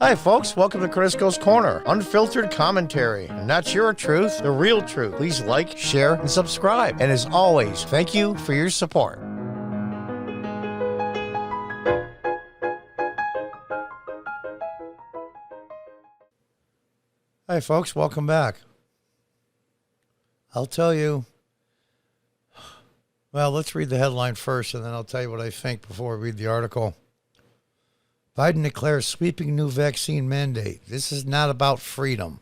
Hi, folks. Welcome to Crisco's Corner. Unfiltered commentary. And not your truth, the real truth. Please like, share, and subscribe. And as always, thank you for your support. Hi, folks. Welcome back. I'll tell you. Well, let's read the headline first, and then I'll tell you what I think before we read the article. Biden declares sweeping new vaccine mandate. This is not about freedom.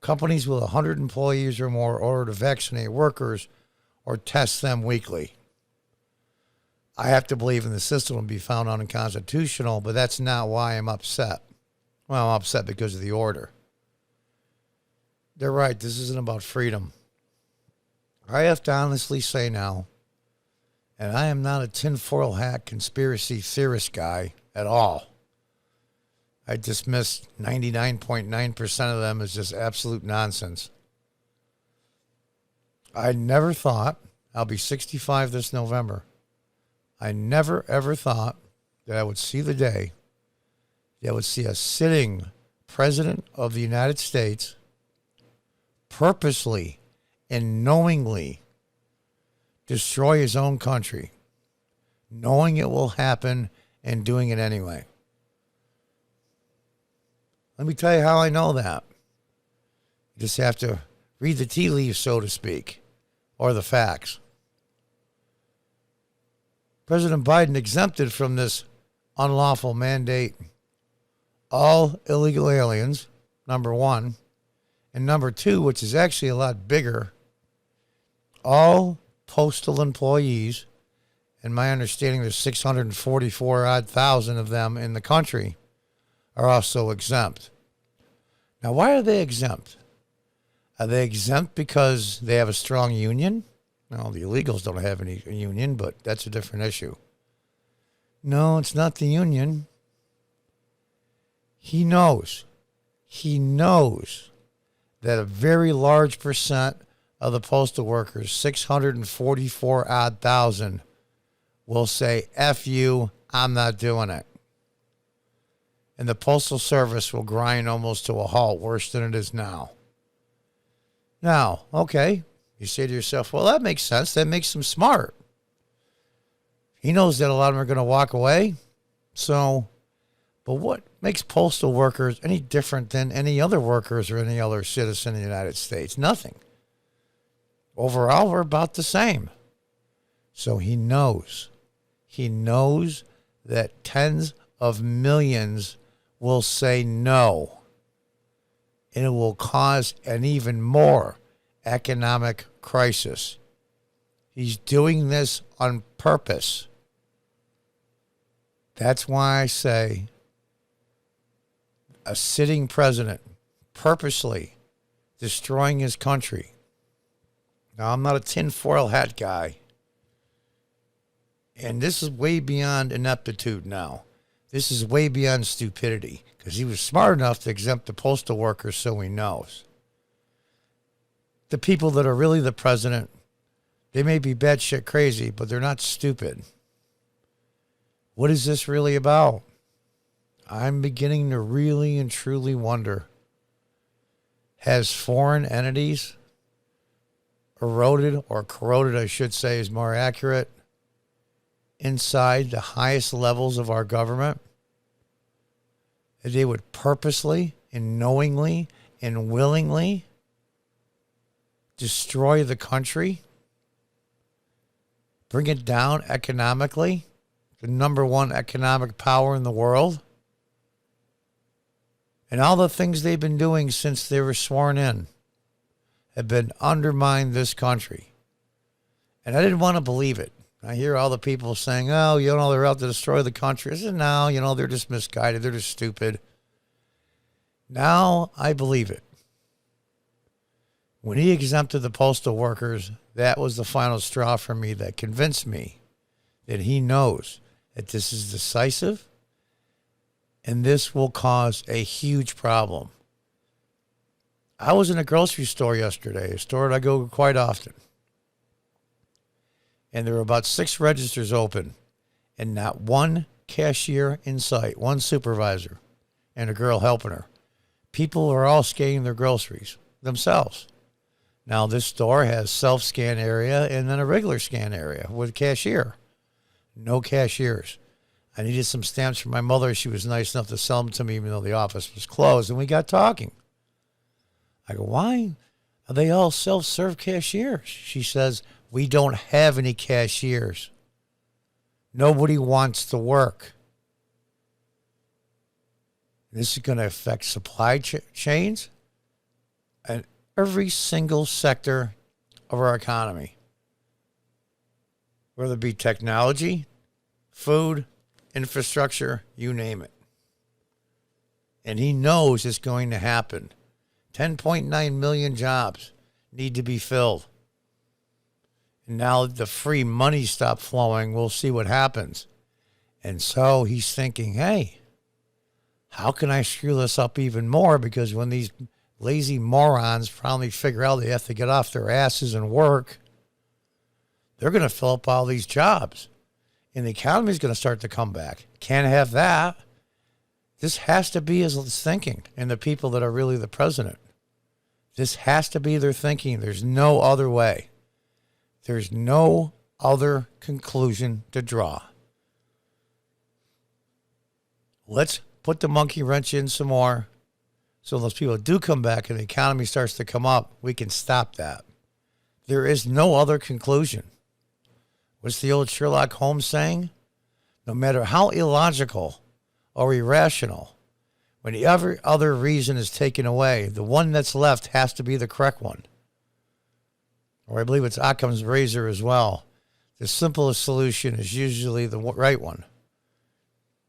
Companies with 100 employees or more order to vaccinate workers or test them weekly. I have to believe in the system will be found unconstitutional, but that's not why I'm upset. Well, I'm upset because of the order. They're right. This isn't about freedom. I have to honestly say now, and I am not a tinfoil hat conspiracy theorist guy at all. I dismiss 99.9% of them as just absolute nonsense. I never thought, I'll be 65 this November, I never ever thought that I would see the day that I would see a sitting president of the United States purposely and knowingly destroy his own country, knowing it will happen and doing it anyway. Let me tell you how I know that. You just have to read the tea leaves, so to speak, or the facts. President Biden exempted from this unlawful mandate all illegal aliens, number one, and number two, which is actually a lot bigger, all postal employees. And my understanding, there's 644,000 of them in the country are also exempt. Now, why are they exempt? Are they exempt because they have a strong union? No, the illegals don't have any union, but that's a different issue. No, it's not the union. He knows that a very large percent of the postal workers, 644,000, will say, F you, I'm not doing it. And the Postal Service will grind almost to a halt, worse than it is now. Now, okay, you say to yourself, well, that makes sense. That makes them smart. He knows that a lot of them are going to walk away. So, but what makes postal workers any different than any other workers or any other citizen in the United States? Nothing. Overall, we're about the same. So he knows. He knows that tens of millions will say no, and it will cause an even more economic crisis. He's doing this on purpose. That's why I say a sitting president purposely destroying his country. Now, I'm not a tinfoil hat guy. And this is way beyond ineptitude now. This is way beyond stupidity, because he was smart enough to exempt the postal workers, so he knows. The people that are really the president, they may be batshit crazy, but they're not stupid. What is this really about? I'm beginning to really and truly wonder, has foreign entities eroded, or corroded, I should say is more accurate, inside the highest levels of our government? That they would purposely and knowingly and willingly destroy the country, bring it down economically, the number one economic power in the world, and all the things they've been doing since they were sworn in have been undermine this country. And I didn't want to believe it. I hear all the people saying, oh, they're out to destroy the country. I said, no, they're just misguided. They're just stupid. Now I believe it. When he exempted the postal workers, that was the final straw for me that convinced me that he knows that this is decisive and this will cause a huge problem. I was in a grocery store yesterday, a store that I go quite often. And there were about 6 registers open and not one cashier in sight, one supervisor. and a girl helping her. People are all scanning their groceries themselves. Now, this store has self-scan area and then a regular scan area with a cashier. No cashiers. I needed some stamps for my mother. She was nice enough to sell them to me even though the office was closed, and we got talking. I go, why are they all self-serve cashiers? She says, we don't have any cashiers. Nobody wants to work. This is going to affect supply chains and every single sector of our economy, whether it be technology, food, infrastructure, you name it. And he knows it's going to happen. 10.9 million jobs need to be filled. And now the free money stopped flowing. We'll see what happens. And so he's thinking, hey, how can I screw this up even more? Because when these lazy morons finally figure out they have to get off their asses and work, they're going to fill up all these jobs. And the economy is going to start to come back. Can't have that. This has to be his thinking, and the people that are really the president. This has to be their thinking. There's no other way. There's no other conclusion to draw. Let's put the monkey wrench in some more so those people do come back and the economy starts to come up. We can stop that. There is no other conclusion. What's the old Sherlock Holmes saying? No matter how illogical or irrational, when every other reason is taken away, the one that's left has to be the correct one. Or I believe it's Occam's razor as well. The simplest solution is usually the right one.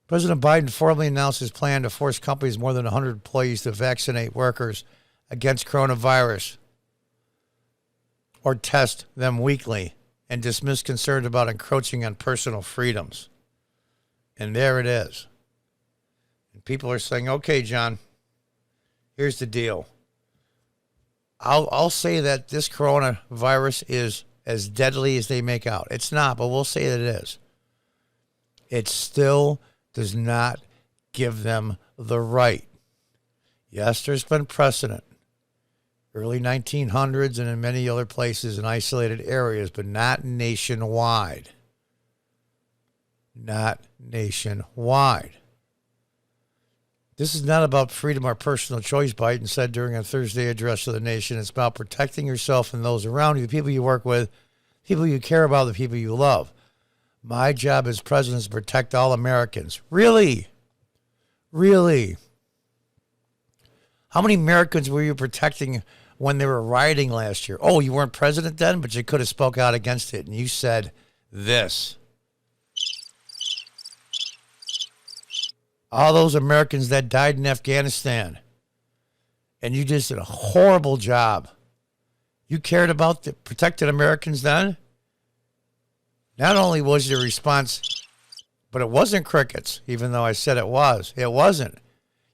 President Biden formally announced his plan to force companies more than 100 employees to vaccinate workers against coronavirus or test them weekly and dismiss concerns about encroaching on personal freedoms. And there it is. And people are saying, okay, John, here's the deal. I'll say that this coronavirus is as deadly as they make out. It's not, but we'll say that it is. It still does not give them the right. Yes, there's been precedent. Early 1900s and in many other places in isolated areas, but not nationwide. Not nationwide. This is not about freedom or personal choice, Biden said during a Thursday address to the nation. It's about protecting yourself and those around you, the people you work with, people you care about, the people you love. My job as president is to protect all Americans. Really? Really? How many Americans were you protecting when they were rioting last year? Oh, you weren't president then, but you could have spoke out against it. And you said this. All those Americans that died in Afghanistan. And you just did a horrible job. You cared about the protected Americans then? Not only was your response, but it wasn't crickets, even though I said it was. It wasn't.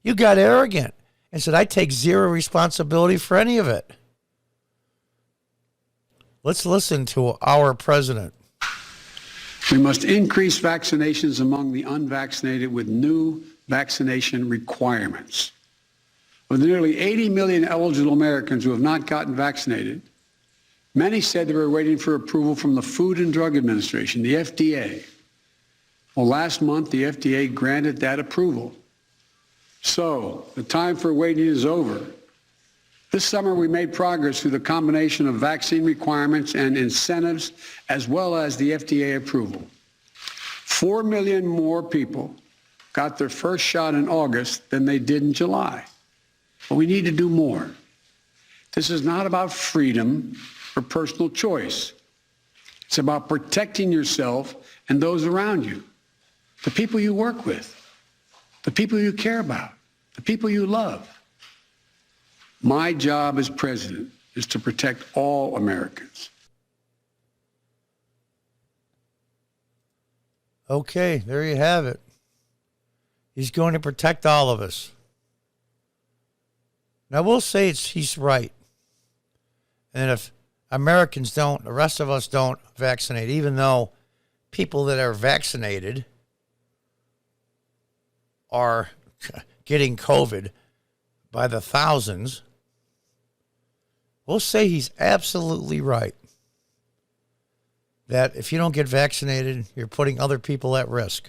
You got arrogant and said, I take zero responsibility for any of it. Let's listen to our president. We must increase vaccinations among the unvaccinated with new vaccination requirements. Of the nearly 80 million eligible Americans who have not gotten vaccinated, many said they were waiting for approval from the Food and Drug Administration, the FDA. Well, last month, the FDA granted that approval. So the time for waiting is over. This summer, we made progress through the combination of vaccine requirements and incentives, as well as the FDA approval. 4 million more people got their first shot in August than they did in July. But we need to do more. This is not about freedom or personal choice. It's about protecting yourself and those around you, the people you work with, the people you care about, the people you love. My job as president is to protect all Americans. Okay, there you have it. He's going to protect all of us. Now, we'll say he's right. And if Americans don't, the rest of us don't vaccinate, even though people that are vaccinated getting COVID by the thousands, we'll say he's absolutely right. That if you don't get vaccinated, you're putting other people at risk.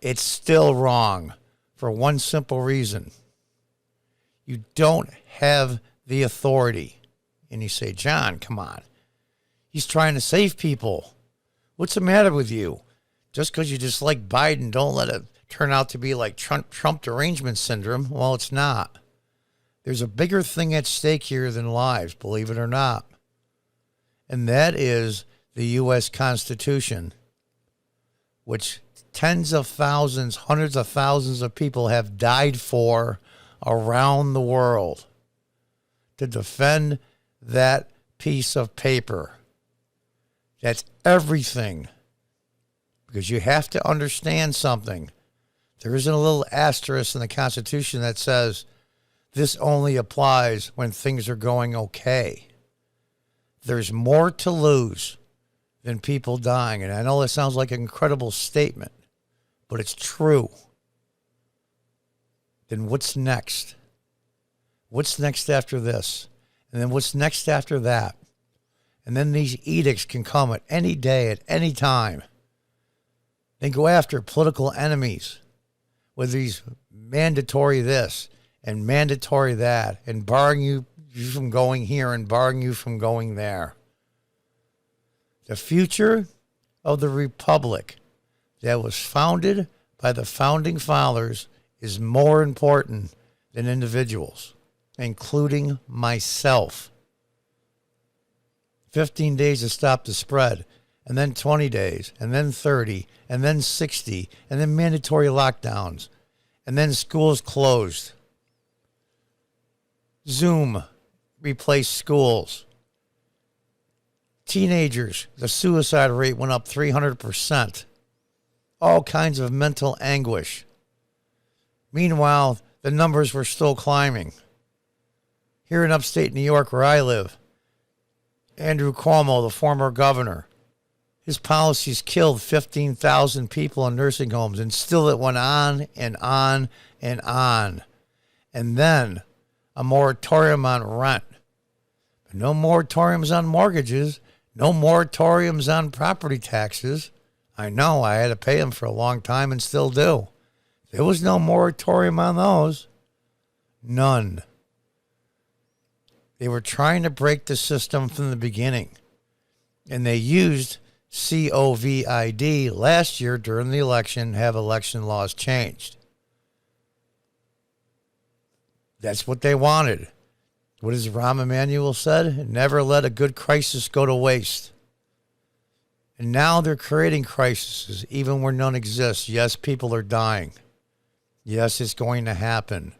It's still wrong for one simple reason. You don't have the authority. And you say, John, come on. He's trying to save people. What's the matter with you? Just because you dislike Biden, don't let it turn out to be like Trump derangement syndrome. Well, it's not. There's a bigger thing at stake here than lives, believe it or not. And that is the U.S. Constitution, which tens of thousands, hundreds of thousands of people have died for around the world to defend that piece of paper. That's everything. Because you have to understand something. There isn't a little asterisk in the Constitution that says this only applies when things are going okay. There's more to lose than people dying. And I know that sounds like an incredible statement, but it's true. Then what's next? What's next after this? And then what's next after that? And then these edicts can come at any day, at any time. They go after political enemies with these mandatory this and mandatory that and barring you from going here and barring you from going there. The future of the republic that was founded by the founding fathers is more important than individuals, including myself. 15 days to stop the spread, and then 20 days, and then 30, and then 60, and then mandatory lockdowns, and then schools closed. Zoom replaced schools. Teenagers, the suicide rate went up 300%. All kinds of mental anguish. Meanwhile, the numbers were still climbing. Here in upstate New York, where I live, Andrew Cuomo, the former governor, his policies killed 15,000 people in nursing homes, and still it went on and on and on. And then a moratorium on rent. But no moratoriums on mortgages, no moratoriums on property taxes. I know, I had to pay them for a long time and still do. There was no moratorium on those. None. They were trying to break the system from the beginning. And they used COVID last year during the election, have election laws changed. That's what they wanted. What does Rahm Emanuel said? Never let a good crisis go to waste. And now they're creating crises, even where none exists. Yes, people are dying. Yes, it's going to happen.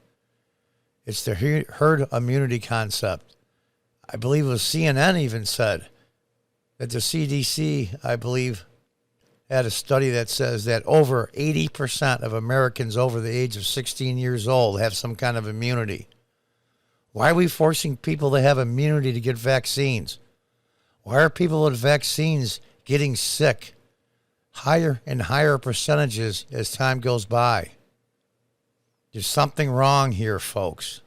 It's the herd immunity concept. I believe it was CNN even said that the CDC, I believe, had a study that says that over 80% of Americans over the age of 16 years old have some kind of immunity. Why are we forcing people to have immunity to get vaccines? Why are people with vaccines getting sick? Higher and higher percentages as time goes by. There's something wrong here, folks.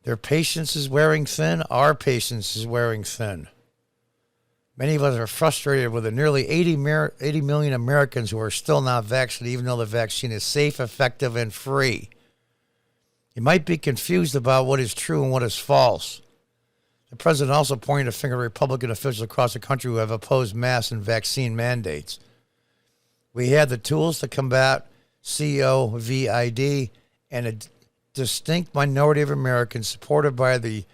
Their patience is wearing thin. Our patience is wearing thin. Many of us are frustrated with the nearly 80 million Americans who are still not vaccinated, even though the vaccine is safe, effective, and free. You might be confused about what is true and what is false. The president also pointed a finger at Republican officials across the country who have opposed mask and vaccine mandates. We had the tools to combat COVID, and a distinct minority of Americans, supported by the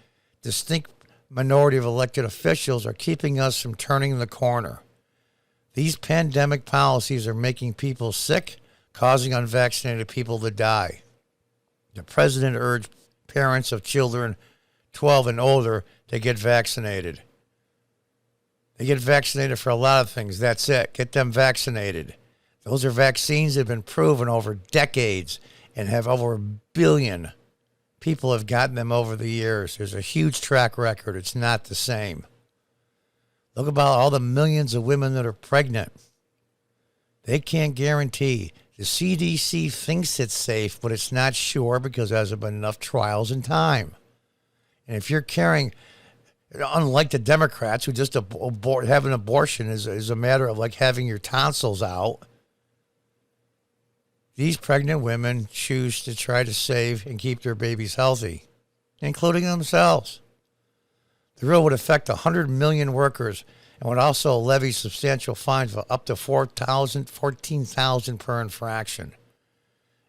distinct minority of elected officials, are keeping us from turning the corner. These pandemic policies are making people sick, causing unvaccinated people to die. The president urged parents of children 12 and older to get vaccinated. They get vaccinated for a lot of things. That's it. Get them vaccinated. Those are vaccines that have been proven over decades and have over 1 billion people have gotten them over the years. There's a huge track record. It's not the same. Look about all the millions of women that are pregnant. They can't guarantee The CDC thinks it's safe, but it's not sure because there hasn't been enough trials and time. And if you're carrying, unlike the Democrats who just have an abortion is a matter of like having your tonsils out, these pregnant women choose to try to save and keep their babies healthy, including themselves. The rule would affect 100 million workers and would also levy substantial fines of up to $14,000 per infraction.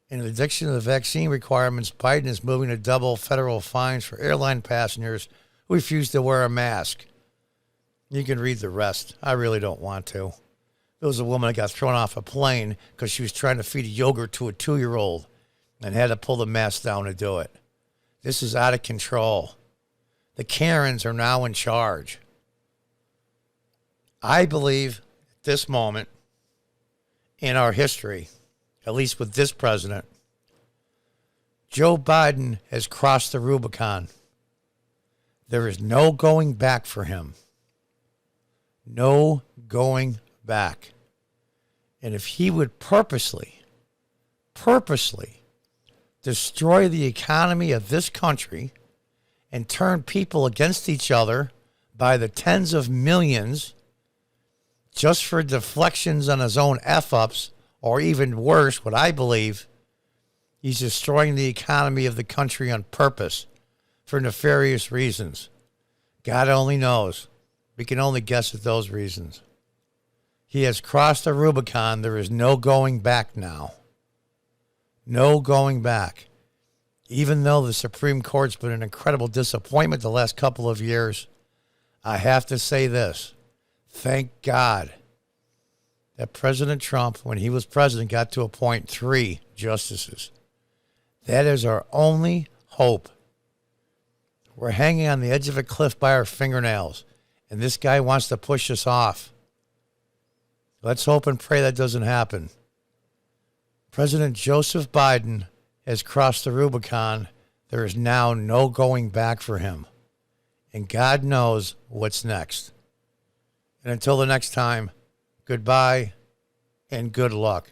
In addition to the vaccine requirements, Biden is moving to double federal fines for airline passengers who refuse to wear a mask. You can read the rest. I really don't want to. There was a woman that got thrown off a plane because she was trying to feed yogurt to a 2-year-old and had to pull the mask down to do it. This is out of control. The Karens are now in charge. I believe at this moment in our history, at least with this president, Joe Biden has crossed the Rubicon. There is no going back for him. No going back. And if he would purposely destroy the economy of this country and turn people against each other by the tens of millions just for deflections on his own F-ups, or even worse, what I believe, he's destroying the economy of the country on purpose for nefarious reasons. God only knows. We can only guess at those reasons. He has crossed the Rubicon. There is no going back now. No going back. Even though the Supreme Court's been an incredible disappointment the last couple of years, I have to say this. Thank God that President Trump, when he was president, got to appoint 3 justices. That is our only hope. We're hanging on the edge of a cliff by our fingernails, and this guy wants to push us off. Let's hope and pray that doesn't happen. President Joseph Biden has crossed the Rubicon. There is now no going back for him. And God knows what's next. And until the next time, goodbye and good luck.